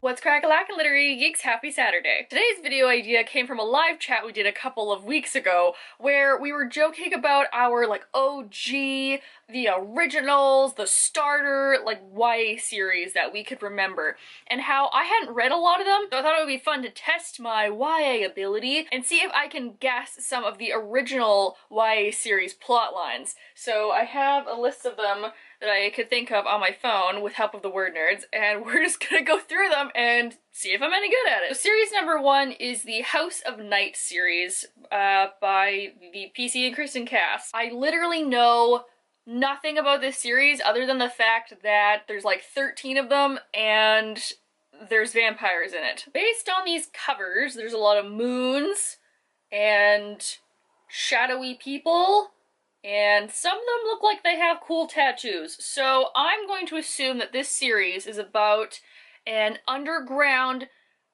What's crack-a-lack-a literary geeks? Happy Saturday. Today's video idea came from a live chat we did a couple of weeks ago where we were joking about our OG, the originals, the starter YA series that we could remember, and how I hadn't read a lot of them, so I thought it would be fun to test my YA ability and see if I can guess some of the original YA series plot lines. So I have a list of them that I could think of on my phone with help of the WordNerds, and we're just gonna go through them and see if I'm any good at it. So series number 1 is the House of Night series by the PC and Kristen cast. I literally know nothing about this series other than the fact that there's 13 of them and there's vampires in it. Based on these covers, there's a lot of moons and shadowy people, and some of them look like they have cool tattoos. So I'm going to assume that this series is about an underground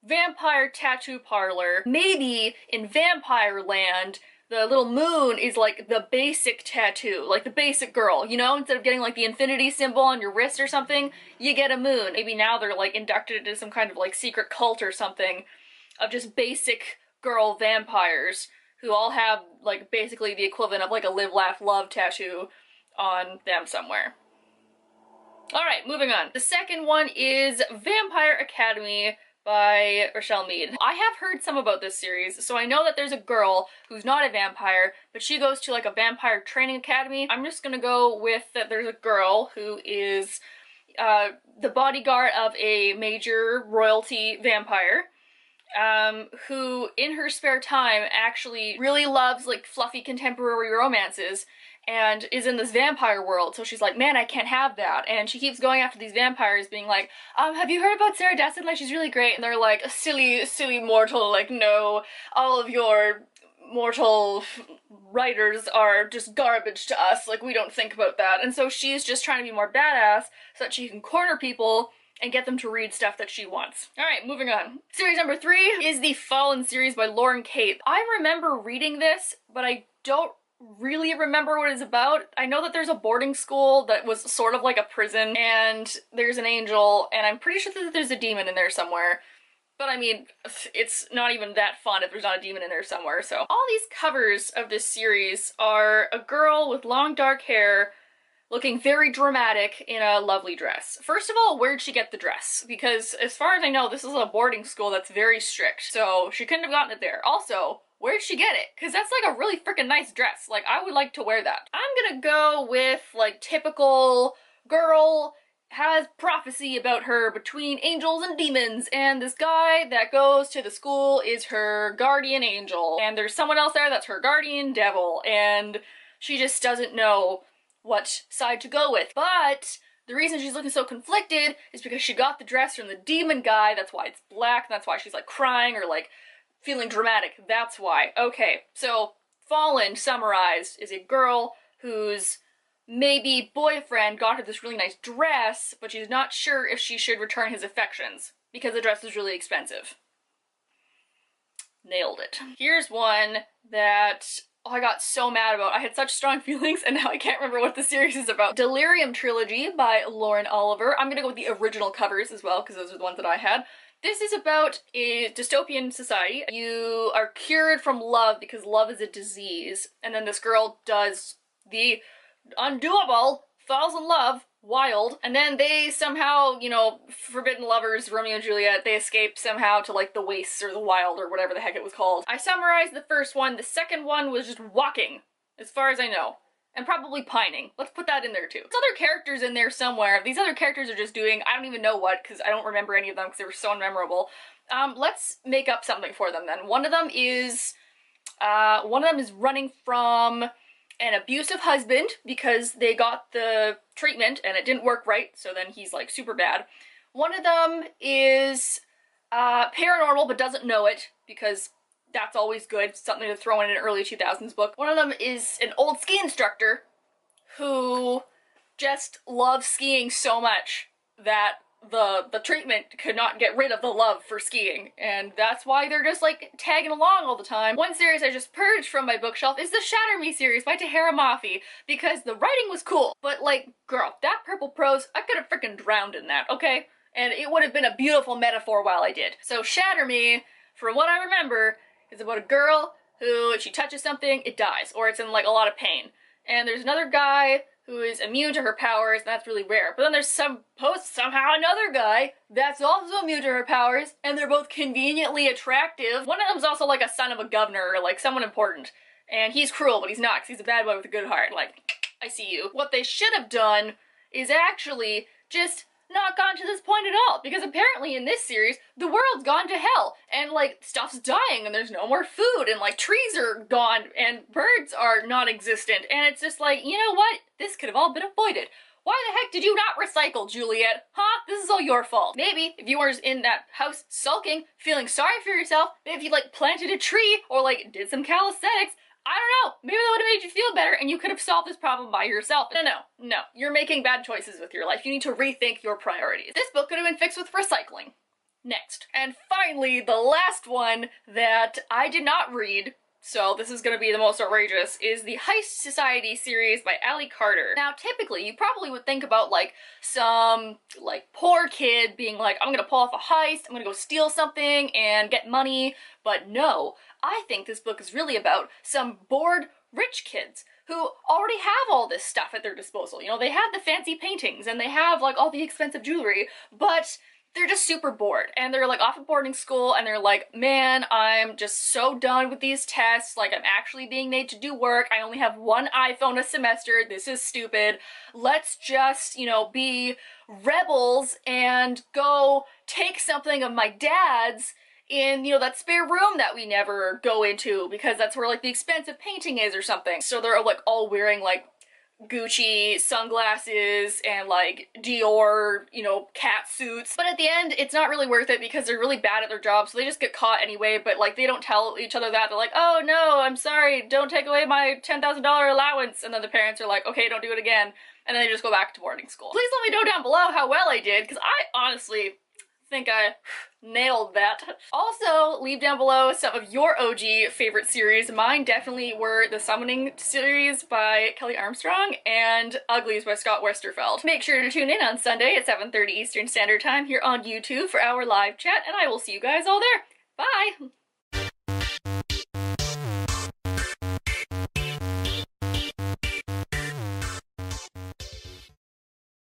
vampire tattoo parlor. Maybe in Vampire Land, the little moon is the basic tattoo, the basic girl, you know? Instead of getting the infinity symbol on your wrist or something, you get a moon. Maybe now they're inducted into some kind of secret cult or something of just basic girl vampires who all have basically the equivalent of a live, laugh, love tattoo on them somewhere. Alright, moving on. The second one is Vampire Academy by Rochelle Mead. I have heard some about this series, so I know that there's a girl who's not a vampire, but she goes to a vampire training academy. I'm just gonna go with that there's a girl who is the bodyguard of a major royalty vampire, who in her spare time actually really loves fluffy contemporary romances and is in this vampire world. So she's like, man, I can't have that. And she keeps going after these vampires being like, have you heard about Sarah Dessen? She's really great. And they're like, silly, silly mortal, no, all of your mortal writers are just garbage to us. We don't think about that. And so she's just trying to be more badass so that she can corner people and get them to read stuff that she wants. Alright, moving on. Series number 3 is the Fallen series by Lauren Kate. I remember reading this, but I don't really remember what it's about. I know that there's a boarding school that was sort of like a prison, and there's an angel, and I'm pretty sure that there's a demon in there somewhere. But I mean, it's not even that fun if there's not a demon in there somewhere, so. All these covers of this series are a girl with long dark hair looking very dramatic in a lovely dress. First of all, where'd she get the dress? Because as far as I know, this is a boarding school that's very strict, so she couldn't have gotten it there. Also, where'd she get it? Because that's a really freaking nice dress. I would like to wear that. I'm gonna go with typical girl has prophecy about her between angels and demons, and this guy that goes to the school is her guardian angel, and there's someone else there that's her guardian devil, and she just doesn't know what side to go with. But the reason she's looking so conflicted is because she got the dress from the demon guy. That's why it's black, and that's why she's crying or feeling dramatic. That's why. Okay, so Fallen, summarized, is a girl whose maybe boyfriend got her this really nice dress, but she's not sure if she should return his affections because the dress is really expensive. Nailed it. Here's one that I got so mad about. I had such strong feelings and now I can't remember what the series is about. Delirium Trilogy by Lauren Oliver. I'm gonna go with the original covers as well because those are the ones that I had. This is about a dystopian society. You are cured from love because love is a disease, and then this girl does the undoable, falls in love, wild, and then they somehow, forbidden lovers, Romeo and Juliet, they escape somehow to the wastes or the wild or whatever the heck it was called. I summarized the first one. The second one was just walking, as far as I know. And probably pining. Let's put that in there too. There's other characters in there somewhere. These other characters are just doing, I don't even know what, because I don't remember any of them because they were so unmemorable. Let's make up something for them then. One of them is running from an abusive husband because they got the treatment and it didn't work right, so then he's super bad. One of them is paranormal but doesn't know it because that's always good, something to throw in an early 2000s book. One of them is an old ski instructor who just loves skiing so much that the treatment could not get rid of the love for skiing, and that's why they're just tagging along all the time. One series I just purged from my bookshelf is the Shatter Me series by Tahara Mafi because the writing was cool, but girl, that purple prose, I could have freaking drowned in that, okay? and it would have been a beautiful metaphor while I did. So Shatter Me, from what I remember, is about a girl who, if she touches something, it dies, or it's in like a lot of pain. And there's another guy who is immune to her powers, and that's really rare. But then there's somehow another guy that's also immune to her powers, and they're both conveniently attractive. One of them's also like a son of a governor, or like someone important. And he's cruel, but he's not, because he's a bad boy with a good heart. Like, I see you. What they should have done is actually just not gone to this point at all, because apparently in this series the world's gone to hell and like stuff's dying and there's no more food and like trees are gone and birds are non-existent, and it's just like, you know what, this could have all been avoided. Why the heck did you not recycle, Juliet? Huh? This is all your fault. Maybe if you were in that house sulking, feeling sorry for yourself, maybe if you like planted a tree or like did some calisthenics, I don't know, maybe that would have made you feel better and you could have solved this problem by yourself. No, you're making bad choices with your life. You need to rethink your priorities. This book could have been fixed with recycling. Next. And finally, the last one that I did not read, so this is gonna be the most outrageous, is the Heist Society series by Ali Carter. Now, typically, you probably would think about like some like poor kid being like, I'm gonna pull off a heist, I'm gonna go steal something and get money, but no. I think this book is really about some bored rich kids who already have all this stuff at their disposal. You know, they have the fancy paintings and they have like all the expensive jewelry, but they're just super bored and they're like off at boarding school and they're like, man, I'm just so done with these tests. Like, I'm actually being made to do work. I only have one iPhone a semester. This is stupid. Let's just, you know, be rebels and go take something of my dad's in, you know, that spare room that we never go into because that's where like the expensive painting is or something. So they're like all wearing like Gucci sunglasses and like Dior, you know, cat suits. But at the end, it's not really worth it because they're really bad at their job, so they just get caught anyway, but like they don't tell each other that. They're like, oh no, I'm sorry, don't take away my $10,000 allowance. And then the parents are like, okay, don't do it again. And then they just go back to boarding school. Please let me know down below how well I did, because I honestly think I nailed that. Also, leave down below some of your OG favorite series. Mine definitely were the Summoning series by Kelly Armstrong and Uglies by Scott Westerfeld. Make sure to tune in on Sunday at 7:30 Eastern Standard Time here on YouTube for our live chat, and I will see you guys all there. Bye!